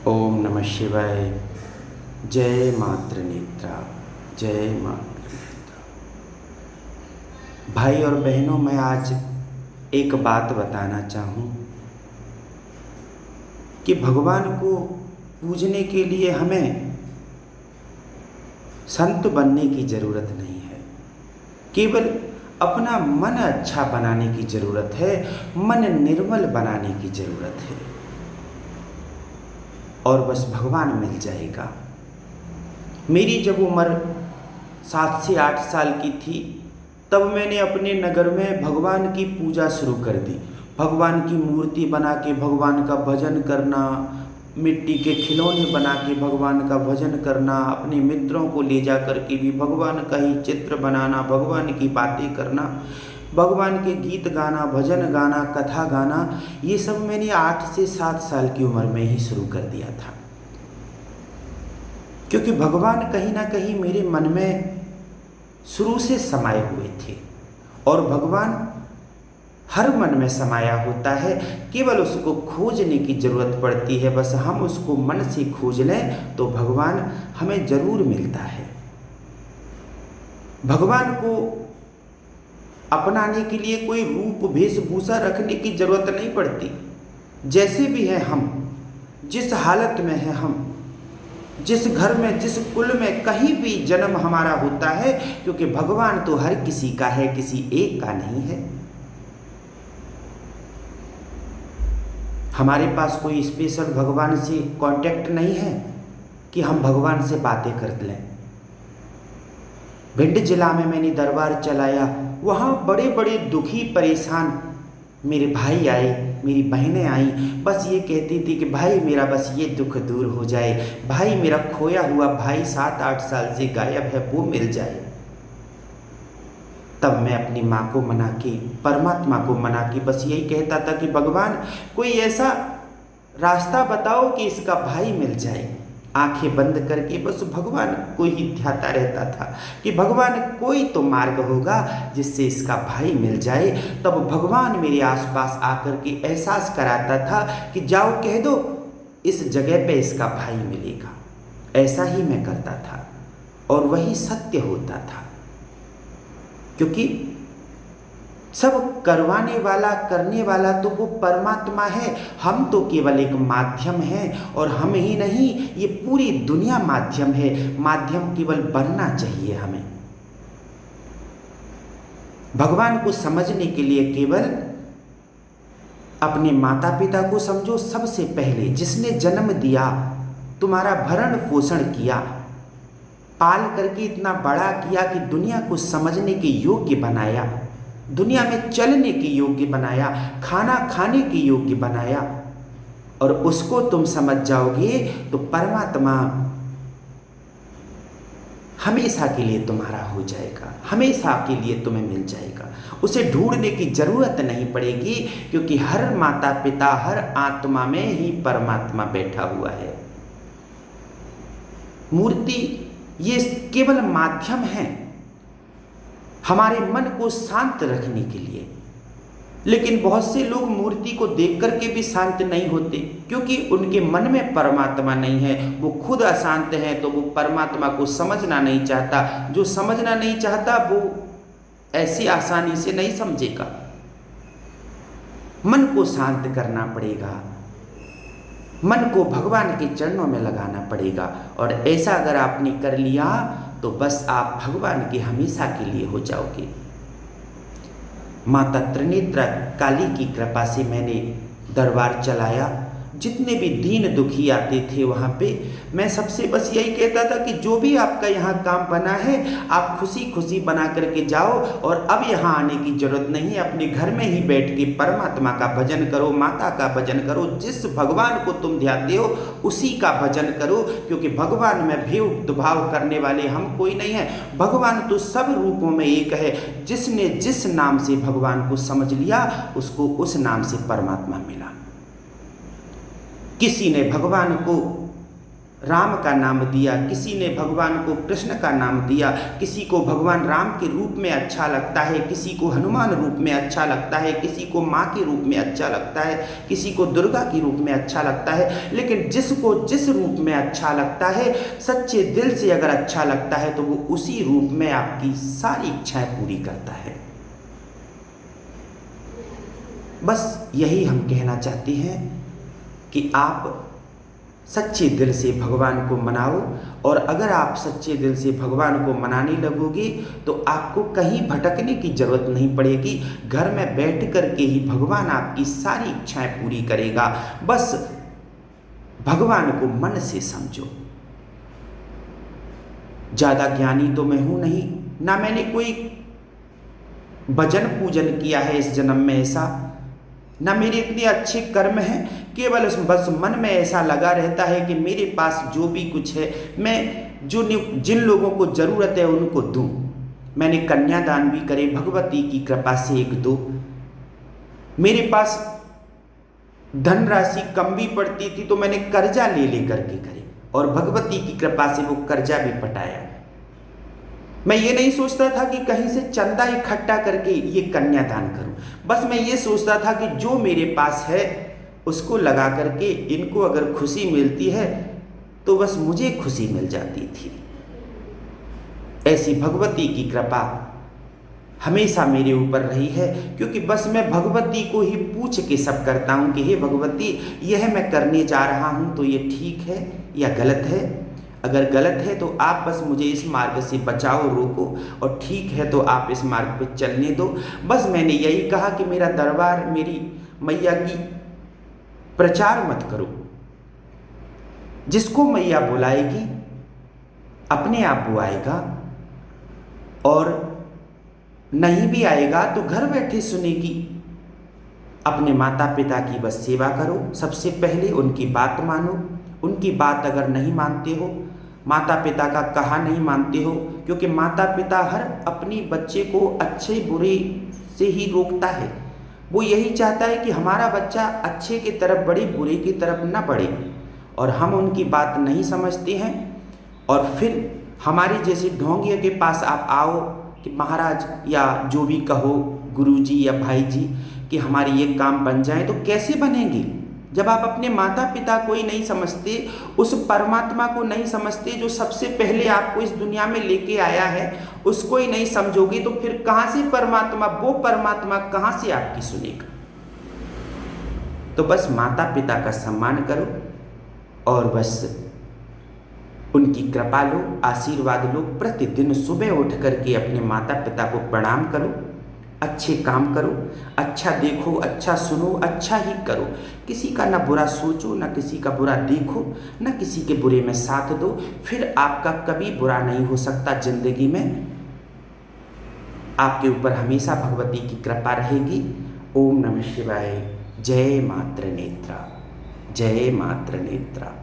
ओम नमः शिवाय। जय मातृ नेत्रा, जय मातृ नेत्रा। भाई और बहनों, मैं आज एक बात बताना चाहूँ कि भगवान को पूजने के लिए हमें संत बनने की ज़रूरत नहीं है। केवल अपना मन अच्छा बनाने की ज़रूरत है, मन निर्मल बनाने की ज़रूरत है, और बस भगवान मिल जाएगा। मेरी जब उम्र 7 से 8 साल की थी, तब मैंने अपने नगर में भगवान की पूजा शुरू कर दी। भगवान की मूर्ति बना के भगवान का भजन करना, मिट्टी के खिलौने बना के भगवान का भजन करना, अपने मित्रों को ले जा कर के भी भगवान का ही चित्र बनाना, भगवान की बातें करना, भगवान के गीत गाना, भजन गाना, कथा गाना, ये सब मैंने 8 से 7 साल की उम्र में ही शुरू कर दिया था। क्योंकि भगवान कहीं ना कहीं मेरे मन में शुरू से समाये हुए थे, और भगवान हर मन में समाया होता है, केवल उसको खोजने की ज़रूरत पड़ती है। बस हम उसको मन से खोज लें तो भगवान हमें ज़रूर मिलता है। भगवान को अपनाने के लिए कोई रूप वेशभूषा रखने की ज़रूरत नहीं पड़ती। जैसे भी है हम, जिस हालत में है हम, जिस घर में, जिस कुल में कहीं भी जन्म हमारा होता है, क्योंकि भगवान तो हर किसी का है, किसी एक का नहीं है। हमारे पास कोई स्पेशल भगवान से कांटेक्ट नहीं है कि हम भगवान से बातें कर लें। भिंड जिला में मैंने दरबार चलाया, वहाँ बड़े बड़े दुखी परेशान मेरे भाई आए, मेरी बहनें आई, बस ये कहती थी कि भाई मेरा बस ये दुख दूर हो जाए, भाई मेरा खोया हुआ भाई 7-8 साल से गायब है, वो मिल जाए। तब मैं अपनी माँ को मना के, परमात्मा को मना के बस यही कहता था कि भगवान कोई ऐसा रास्ता बताओ कि इसका भाई मिल जाए। आंखें बंद करके बस भगवान को ही ध्याता रहता था कि भगवान कोई तो मार्ग होगा जिससे इसका भाई मिल जाए। तब भगवान मेरे आसपास आकर के एहसास कराता था कि जाओ कह दो इस जगह पे इसका भाई मिलेगा। ऐसा ही मैं करता था और वही सत्य होता था, क्योंकि सब करवाने वाला, करने वाला तो वो परमात्मा है। हम तो केवल एक माध्यम हैं, और हम ही नहीं, ये पूरी दुनिया माध्यम है। माध्यम केवल बनना चाहिए हमें। भगवान को समझने के लिए केवल अपने माता पिता को समझो सबसे पहले, जिसने जन्म दिया, तुम्हारा भरण पोषण किया, पाल करके इतना बड़ा किया कि दुनिया को समझने के योग्य बनाया, दुनिया में चलने के योग्य बनाया, खाना खाने के योग्य बनाया, और उसको तुम समझ जाओगे तो परमात्मा हमेशा के लिए तुम्हारा हो जाएगा, हमेशा के लिए तुम्हें मिल जाएगा। उसे ढूंढने की जरूरत नहीं पड़ेगी, क्योंकि हर माता पिता, हर आत्मा में ही परमात्मा बैठा हुआ है। मूर्ति ये केवल माध्यम है हमारे मन को शांत रखने के लिए। लेकिन बहुत से लोग मूर्ति को देख करके भी शांत नहीं होते, क्योंकि उनके मन में परमात्मा नहीं है। वो खुद अशांत हैं, तो वो परमात्मा को समझना नहीं चाहता। जो समझना नहीं चाहता वो ऐसी आसानी से नहीं समझेगा। मन को शांत करना पड़ेगा, मन को भगवान के चरणों में लगाना पड़ेगा, और ऐसा अगर आपने कर लिया तो बस आप भगवान के हमेशा के लिए हो जाओगे। माता त्रिनेत्रा काली की कृपा से मैंने दरबार चलाया। जितने भी दीन दुखी आते थे वहाँ पे, मैं सबसे बस यही कहता था कि जो भी आपका यहाँ काम बना है, आप खुशी खुशी बना करके जाओ, और अब यहाँ आने की जरूरत नहीं है। अपने घर में ही बैठ के परमात्मा का भजन करो, माता का भजन करो, जिस भगवान को तुम ध्याते हो उसी का भजन करो, क्योंकि भगवान में भेद भाव करने वाले हम कोई नहीं है। भगवान तो सब रूपों में एक है। जिसने जिस नाम से भगवान को समझ लिया, उसको उस नाम से परमात्मा मिला। किसी ने भगवान को राम का नाम दिया, किसी ने भगवान को कृष्ण का नाम दिया, किसी को भगवान राम के रूप में अच्छा लगता है, किसी को हनुमान रूप में अच्छा लगता है, किसी को माँ के रूप में अच्छा लगता है, किसी को दुर्गा के रूप में अच्छा लगता है। लेकिन जिसको जिस रूप में अच्छा लगता है, सच्चे दिल से अगर अच्छा लगता है, तो वो उसी रूप में आपकी सारी इच्छाएं पूरी करता है। बस यही हम कहना चाहते हैं कि आप सच्चे दिल से भगवान को मनाओ, और अगर आप सच्चे दिल से भगवान को मनाने लगोगे तो आपको कहीं भटकने की जरूरत नहीं पड़ेगी। घर में बैठ कर के ही भगवान आपकी सारी इच्छाएं पूरी करेगा। बस भगवान को मन से समझो। ज़्यादा ज्ञानी तो मैं हूँ नहीं, ना मैंने कोई भजन पूजन किया है इस जन्म में ऐसा, ना मेरे इतने अच्छे कर्म हैं। केवल बस मन में ऐसा लगा रहता है कि मेरे पास जो भी कुछ है, मैं जिन लोगों को ज़रूरत है उनको दूं। मैंने कन्यादान भी करे, भगवती की कृपा से 1-2। मेरे पास धनराशि कम भी पड़ती थी तो मैंने कर्जा ले करके करे, और भगवती की कृपा से वो कर्जा भी पटाया। मैं ये नहीं सोचता था कि कहीं से चंदा इकट्ठा करके ये कन्यादान करूं। बस मैं ये सोचता था कि जो मेरे पास है उसको लगा करके इनको अगर खुशी मिलती है तो बस मुझे खुशी मिल जाती थी। ऐसी भगवती की कृपा हमेशा मेरे ऊपर रही है, क्योंकि बस मैं भगवती को ही पूछ के सब करता हूँ कि हे भगवती, यह मैं करने जा रहा हूँ तो ये ठीक है या गलत है। अगर गलत है तो आप बस मुझे इस मार्ग से बचाओ, रोको, और ठीक है तो आप इस मार्ग पे चलने दो। बस मैंने यही कहा कि मेरा दरबार, मेरी मैया की प्रचार मत करो। जिसको मैया बुलाएगी अपने आप वो आएगा, और नहीं भी आएगा तो घर बैठे सुनेगी। अपने माता पिता की बस सेवा करो, सबसे पहले उनकी बात मानो। उनकी बात अगर नहीं मानते हो, माता पिता का कहा नहीं मानते हो, क्योंकि माता पिता हर अपनी बच्चे को अच्छे बुरे से ही रोकता है। वो यही चाहता है कि हमारा बच्चा अच्छे की तरफ बढ़े, बुरे की तरफ ना बढ़े, और हम उनकी बात नहीं समझते हैं। और फिर हमारे जैसे ढोंगियों के पास आप आओ कि महाराज या जो भी कहो, गुरुजी या भाई जी, कि हमारे ये काम बन जाए, तो कैसे बनेंगे जब आप अपने माता पिता को ही नहीं समझते, उस परमात्मा को नहीं समझते जो सबसे पहले आपको इस दुनिया में लेके आया है, उसको ही नहीं समझोगे तो फिर कहाँ से परमात्मा, वो परमात्मा कहाँ से आपकी सुनेगा। तो बस माता पिता का सम्मान करो और बस उनकी कृपा लो, आशीर्वाद लो। प्रतिदिन सुबह उठ करके अपने माता पिता को प्रणाम करो, अच्छे काम करो, अच्छा देखो, अच्छा सुनो, अच्छा ही करो। किसी का ना बुरा सोचो, ना किसी का बुरा देखो, ना किसी के बुरे में साथ दो। फिर आपका कभी बुरा नहीं हो सकता जिंदगी में। आपके ऊपर हमेशा भगवती की कृपा रहेगी। ओम नमः शिवाय। जय मातृ नेत्रा, जय मातृ नेत्रा।